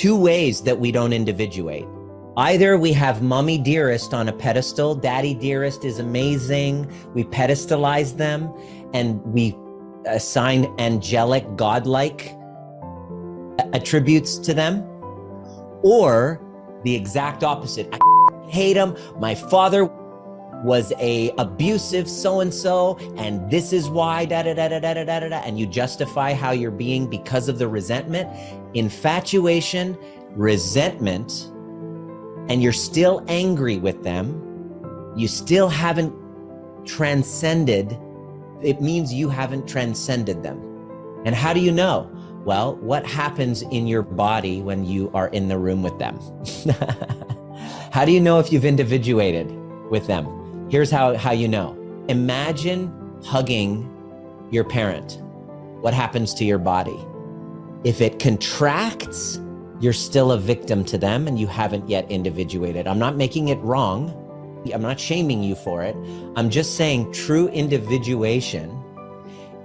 two ways that we don't individuate. Either we have mommy dearest on a pedestal, daddy dearest is amazing, we pedestalize them, and we assign angelic, godlike attributes to them. Or the exact opposite. I hate him, my father was a abusive so-and-so, and this is why, da-da-da-da-da-da-da-da, and you justify how you're being because of the resentment. Infatuation, resentment, and you're still angry with them, you still haven't transcended, it means you haven't transcended them. And how do you know? Well, what happens in your body when you are in the room with them? How do you know if you've individuated with them? Here's how you know. Imagine hugging your parent. What happens to your body? If it contracts, you're still a victim to them and you haven't yet individuated. I'm not making it wrong. I'm not shaming you for it. I'm just saying true individuation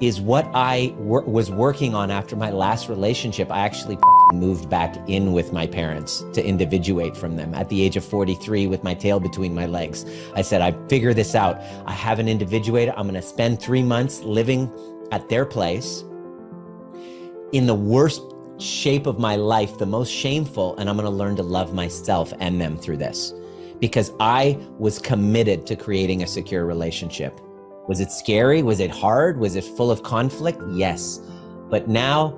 is what I was working on after my last relationship. I actually moved back in with my parents to individuate from them at the age of 43 with my tail between my legs. I said, I figure this out. I haven't individuated. I'm gonna spend 3 months living at their place in the worst shape of my life, the most shameful, and I'm gonna learn to love myself and them through this. Because I was committed to creating a secure relationship. Was it scary? Was it hard? Was it full of conflict? Yes. But now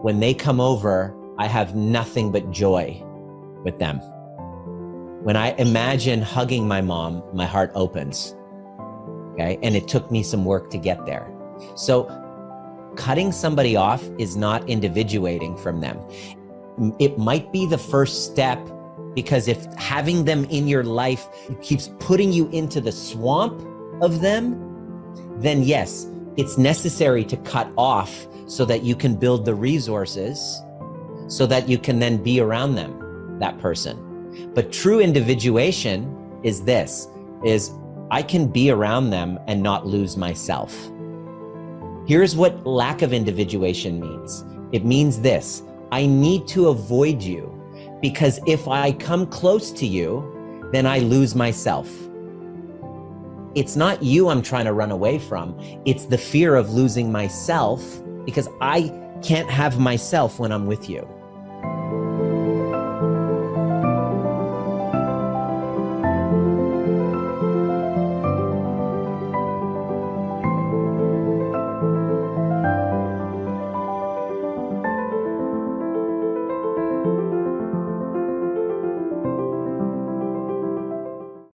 when they come over, I have nothing but joy with them. When I imagine hugging my mom, my heart opens, okay? And it took me some work to get there. So cutting somebody off is not individuating from them. It might be the first step, because if having them in your life keeps putting you into the swamp of them, then yes, it's necessary to cut off so that you can build the resources so that you can then be around them, that person. But true individuation is this, is I can be around them and not lose myself. Here's what lack of individuation means. It means this, I need to avoid you because if I come close to you, then I lose myself. It's not you I'm trying to run away from. It's the fear of losing myself because I can't have myself when I'm with you.